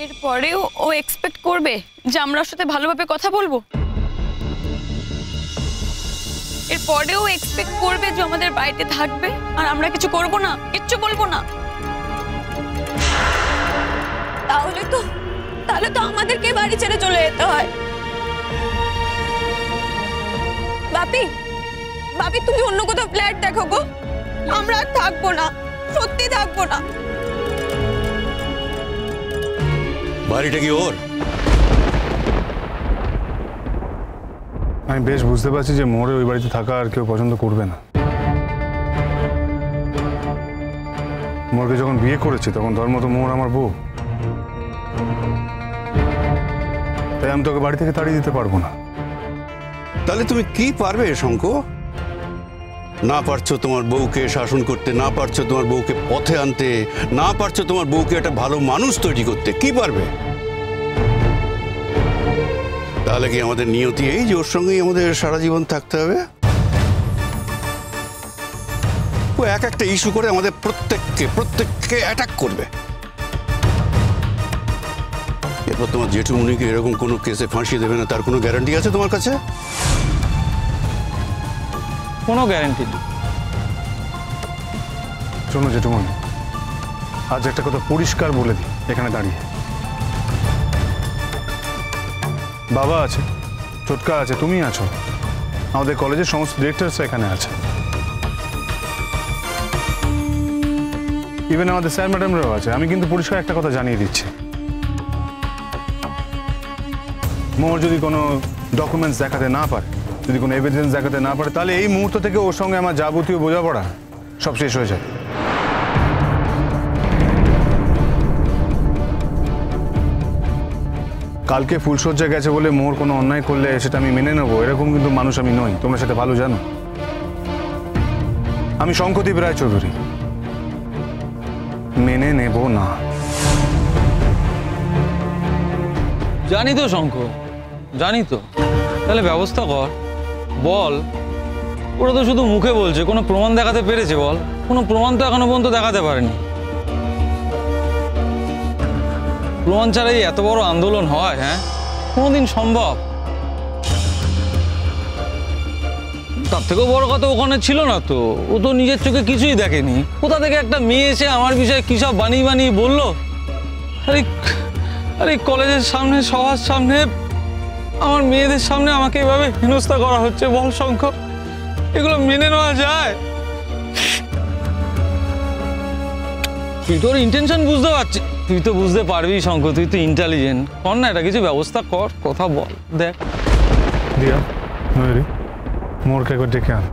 এরপরেও ও এক্সপেক্ট করবে যে আমরা ওর সাথে ভালোভাবে কথা বলবো? এরপরেও এক্সপেক্ট করবে যে আমাদের বাড়িতে থাকবে আর আমরা কিছু করব না, কিচ্ছু বলবো না? তাহলে তো আমাদেরকে বাড়ি ছেড়ে চলে যেতে হয়। বাপি তুমি অন্য কোথাও ফ্ল্যাট দেখো গো, আমরা আর থাকবো না, সত্যি থাকবো না। বাড়িটা কি ওর? আমি বেশ বুঝতে পারছি যে মোহরের ওই বাড়িতে থাকা আর কেউ পছন্দ করবে না। মোহরকে যখন বিয়ে করেছি তখন ধর্ম তো মোহর আমার বউ, তাই আমি তোকে বাড়ি থেকে তাড়িয়ে দিতে পারবো না। তাহলে তুমি কি পারবে শঙ্খ? না পারছো তোমার বউকে শাসন করতে, না পারছো তোমার বউকে পথে আনতে, না পারছো তোমার বউকে একটা ভালো মানুষ তৈরি করতে, কি পারবে? তাহলে কি আমাদের নিয়তি এই যে ওর সঙ্গেই আমাদের সারা জীবন থাকতে হবে? ও এক একটা ইস্যু করে আমাদের প্রত্যেককে অ্যাটাক করবে। এরপর তোমার জেঠুমনিকে এরকম কোনো কেসে ফাঁসিয়ে দেবে না, তার কোনো গ্যারান্টি আছে তোমার কাছে? কোনো গ্যারান্টি নেই। শোনো জেঠুমনি, আজ একটা কথা পরিষ্কার বলে দিই এখানে দাঁড়িয়ে। বাবা আছে, ছোটকা আছে, তুমি আছো, আমাদের কলেজের সমস্ত ডিরেক্টরস এখানে আছে, ইভেন আমাদের স্যার ম্যাডামরাও আছে। আমি কিন্তু পরিষ্কার একটা কথা জানিয়ে দিচ্ছি, মোহর যদি কোনো ডকুমেন্টস দেখাতে না পারে, যদি কোনো এভিডেন্স দেখাতে না পারে, তাহলে এই মুহূর্ত থেকে ওর সঙ্গে আমার যাবতীয় বোঝাপড়া সব শেষ হয়ে যায়। কালকে ফুলসজ্জা গেছে বলে মোহর কোনো অন্যায় করলে সেটা আমি মেনে নেবো, এরকম কিন্তু মানুষ আমি নই, তোমরা সেটা ভালো জানো। আমি শঙ্খদীপ রায়চৌধুরী, মেনে নেব না। জানি তো শঙ্খ, জানি তো। তাহলে ব্যবস্থা কর, বল। ওরা তো শুধু মুখে বলছে, কোনো প্রমাণ দেখাতে পেরেছে? বল, কোনো প্রমাণ তো এখনো পর্যন্ত দেখাতে পারেনি। প্রমাণ ছাড়াই এত বড় আন্দোলন হয়? হ্যাঁ, কোনোদিন সম্ভব? তার থেকেও বড় কথা, ওখানে ছিল না তো, ও তো নিজের চোখে কিছুই দেখেনি। কোথা থেকে একটা মেয়ে এসে আমার বিষয়ে কী সব বানিয়ে বানিয়ে বললো। আরে কলেজের সামনে, সবার সামনে, আমার মেয়েদের সামনে আমাকে এভাবে হেনস্থা করা হচ্ছে। বল শঙ্খ, এগুলো মেনে নেওয়া যায়? তুই তোর ইন্টেনশন বুঝতে পারছিস, তুই তো বুঝতে পারবি শঙ্খ, তুই তো ইন্টেলিজেন্ট। কর না, এটা কিছু ব্যবস্থা কর, কথা বল, দেখ। দিয়া, ময়ূরী, মোহরকে একবার ডেকে আন,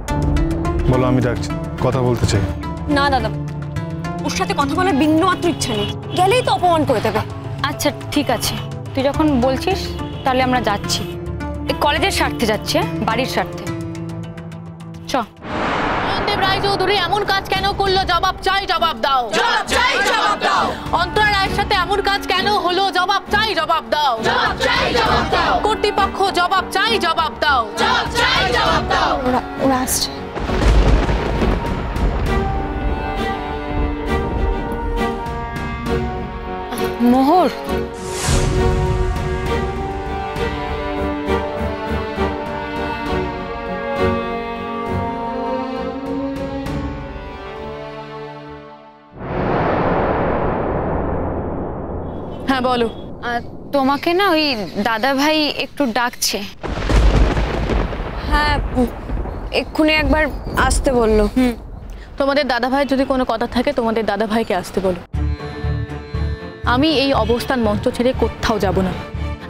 বলো আমি ডাকছি, কথা বলতে চাই। না দাদা, ওর সাথে কথা বলার বিন্দু মাত্র ইচ্ছা নেই, গেলেই তো অপমান করে দেবে। আচ্ছা ঠিক আছে, তুই যখন বলছিস তাহলে আমরা যাচ্ছি। এই কলেজের স্বার্থে যাচ্ছে, বাড়ির স্বার্থে। চ। নয়নদেব রায়চৌধুরী এমন কাজ কেন করলো? জবাব চাই, জবাব দাও। জবাব চাই, জবাব দাও। অন্তরা রায়ের সাথে এমন কাজ কেন হলো? জবাব চাই, জবাব দাও। জবাব চাই, জবাব দাও। কর্তৃপক্ষ, জবাব চাই, জবাব দাও। জবাব চাই, জবাব দাও। ওরা আসছে। মোহর, হ্যাঁ বলো। তোমাকে না ওই দাদা ভাই একটু ডাকছে। হ্যাঁ, এক্ষুনি একবার আসতে বললো। তোমাদের দাদা ভাইয়ের যদি কোনো কথা থাকে, তোমাদের দাদা ভাইকে আসতে বলো। আমি এই অবস্থান মঞ্চ ছেড়ে কোথাও যাব না।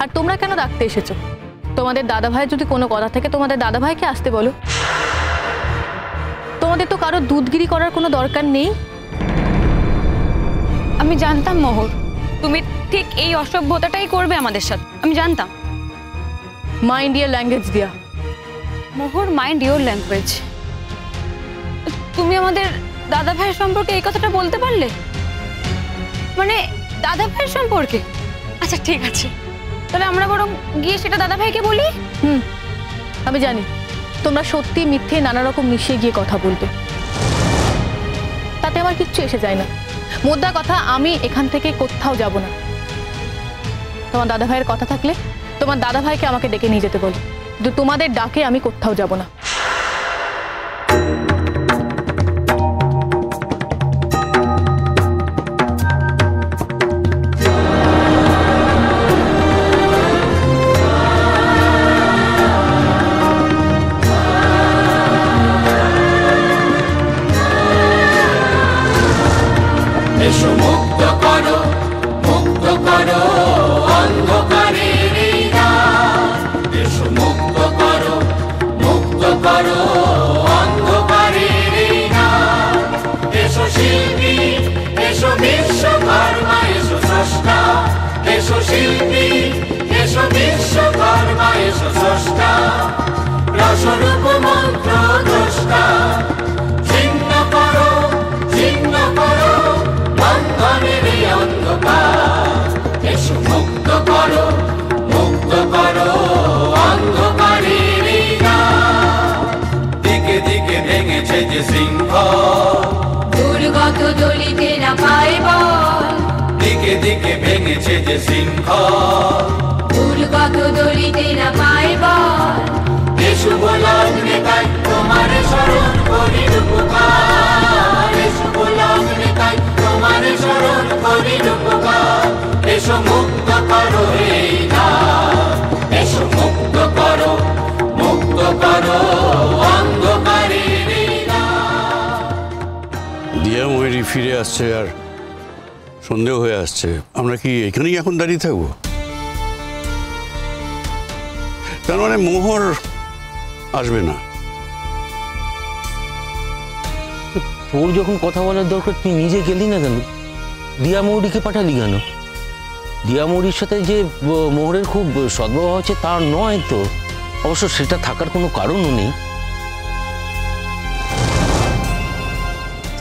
আর তোমরা কেন ডাকতে এসেছো? তোমাদের দাদা ভাইয়ের যদি কোনো কথা থাকে, তোমাদের দাদা ভাইকে আসতে বলো। তোমাদের তো কারো দুধগিরি করার কোনো দরকার নেই। আমি জানতাম মোহর, তুমি ঠিক এই অসভ্যতাটাই করবে আমাদের সাথে, আমি জানতাম। মাইন্ড ইয়ার ল্যাঙ্গুয়েজ দিয়া। মোহর, মাইন্ড ইওর ল্যাঙ্গুয়েজ। তুমি আমাদের দাদা ভাইয়ের সম্পর্কে এই কথাটা বলতে পারলে? মানে দাদা ভাইয়ের সম্পর্কে? আচ্ছা ঠিক আছে, তাহলে আমরা বরং গিয়ে সেটা দাদা ভাইকে বলি। আমি জানি তোমরা সত্যি মিথ্যে নানা রকম মিশিয়ে গিয়ে কথা বলবে, তাতে আমার কিচ্ছু এসে যায় না। মোদ্দা কথা, আমি এখান থেকে কোথাও যাব না। তোমার দাদা ভাইয়ের কথা থাকলে তোমার দাদা ভাইকে আমাকে ডেকে নিয়ে যেতে বলো, কিন্তু তোমাদের ডাকে আমি কোথাও যাব না। এসো মুক্ত করো অন্ধকারের এই রাত। এসো মুক্ত করো অন্ধকারের এই রাত। এসো শিল্পী, এসো বিশ্বকর্মা, এসো স্রষ্টা। এসো শিল্পী, এসো বিশ্বকর্মা, এসো স্রষ্টা। রসরূপ মন্ত্র দ্রষ্টা। ছিন্ন করো বন্ধনের এই অন্ধকার। এসো মুক্ত করো অন্ধকারের এই রাত। দিকে দিকে ভেঙেছে যে শৃঙ্খল, দুর্গত দলিতেরা পায় বল। দিকে দিকে ভেঙেছে যে শৃঙ্খল, দুর্গত দলিতেরা পায় বল। এ শুভ লগ্নে তাই তোমার স্মরণ করি উপকার। এ শুভ লগ্নে তাই তোমার স্মরণ করি উপকার। এসো মুক্ত করো এই রাত। এসো মুক্ত করো অন্ধকারের এই রাত। দিয়া ময়ূরী ফিরে আসছে আর সন্দেহ হয়ে আসছে। আমরা কি এখানেই এখন দাঁড়িয়ে থাকবো? তার মানে মোহর আসবে না? তোর যখন কথা বলার দরকার তুই নিজে গেলি না কেন? দিয়া মৌরিকে পাঠালি কেন? দিয়া মৌরির সাথে যে মোহরের খুব সদ্ভাব আছে তা নয় তো, অবশ্য সেটা থাকার কোনো কারণও নেই।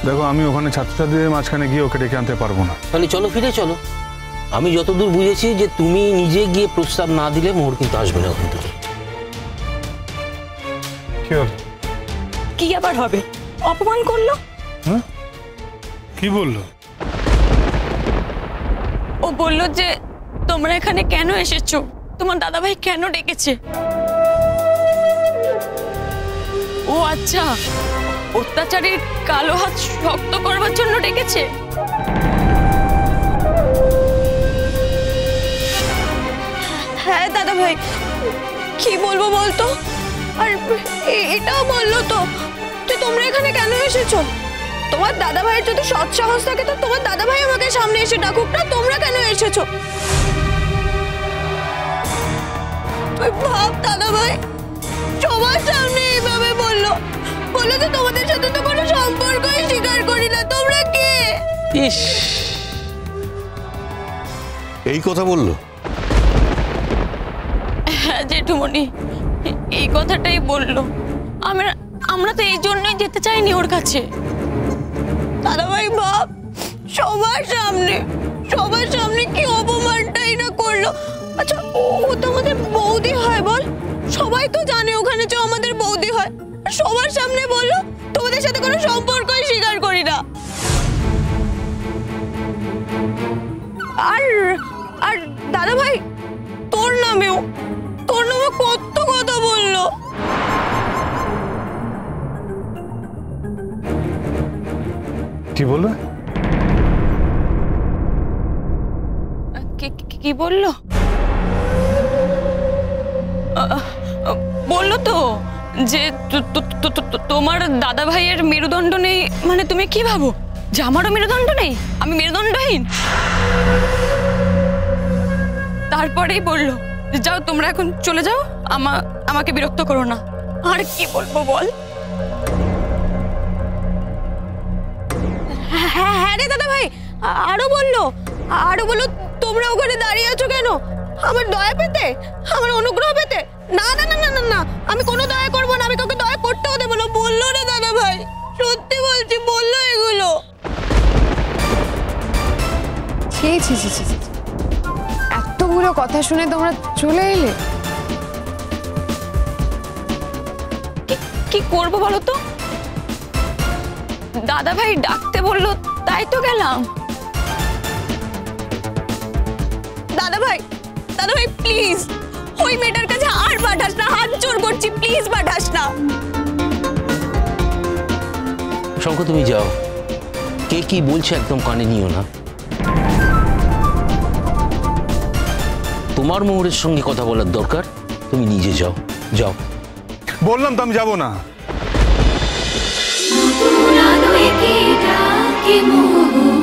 দেখো, আমি ওখানে ছাত্রছাত্রীদের মাঝখানে গিয়ে ওকে ডেকে আনতে পারবো না। তাহলে চলো, ফিরে চলো। আমি যতদূর বুঝেছি যে তুমি নিজে গিয়ে প্রস্তাব না দিলে মোহর কিন্তু আসবে না ওখান থেকে। কি হলো? কি আবার হবে? অপমান করলো। হ্যাঁ, কি বললো? ও বলল যে তোমরা এখানে কেন এসেছো, তোমার দাদাভাই কেন ডেকেছে। ও আচ্ছা, অত্যাচারীর কালো হাত শক্ত করবার জন্য ডেকেছে। হ্যাঁ দাদাভাই, কি বলবো বলতো? আর এটাও বললো তো যে তোমরা এখানে কেন এসেছো। তোমার দাদাভাইয়ের যদি সৎ সাহস থাকে তো তোমার দাদাভাই আমাকে সামনে এসে ডাকুক না, তোমরা কেন এসেছো। ভাব দাদাভাই সবার সামনে এইভাবে বললো যে তোমাদের সাথে তো কোনো সম্পর্কই স্বীকার করি না, তোমরা কে। ইস, এই কথা বললো? হ্যাঁ জেঠুমণি, এই কথাটাই বললো। আমরা তো এই জন্যই যেতে চাইনি ওর কাছে। দাদাভাই বাপ সবার সামনে কি অপমানটাই না করলো। আচ্ছা ও তো আমাদের বৌদি হয় বল, সবাই তো জানে ওখানে যে আমাদের বৌদি হয়, সবার সামনে বললো তোমাদের সাথে কোনো সম্পর্কই স্বীকার করি না। আর দাদাভাই তোর নামে কত কথা বললো। কি বললো? কি বললো? বললো তো যে তোমার দাদা ভাইয়ের মেরুদণ্ড নেই। মানে তুমি কি ভাবো যে আমারও মেরুদণ্ড নেই, আমি মেরুদণ্ডহীন? তারপরেই বললো যাও তোমরা এখন চলে যাও, আমাকে বিরক্ত করো না। আর কি বলবো বল। হ্যাঁ রে দাদা ভাই, আরো বললো তোমরা ওখানে দাঁড়িয়ে আছো কেন, আমার দয়া পেতে, আমার অনুগ্রহ পেতে। না না না না না না, আমি কোনো দয়া করবো না, আমি কাউকে দয়া করতেও দেবো না। বললো রে দাদা ভাই, সত্যি বলছি বললো এগুলো। ছি ছি ছি ছি, এতগুলো কথা শুনে তোমরা চলে এলে। কি করবো বলো তো, দাদা ভাই ডাকতে বললো তাই তো গেলাম। দাদা ভাই প্লিজ ওই মেয়েটার কাছে আর পাঠাস না, হাত জোর করছি, প্লিজ পাঠাস না। শঙ্খ তুমি যাও, কে কি বলছে একদম কানে নিও না। তোমার মোহরের সঙ্গে কথা বলার দরকার, তুমি নিজে যাও। যাও বললাম তো আমি যাবো না। নতুন আলো একে ডাকে মোহর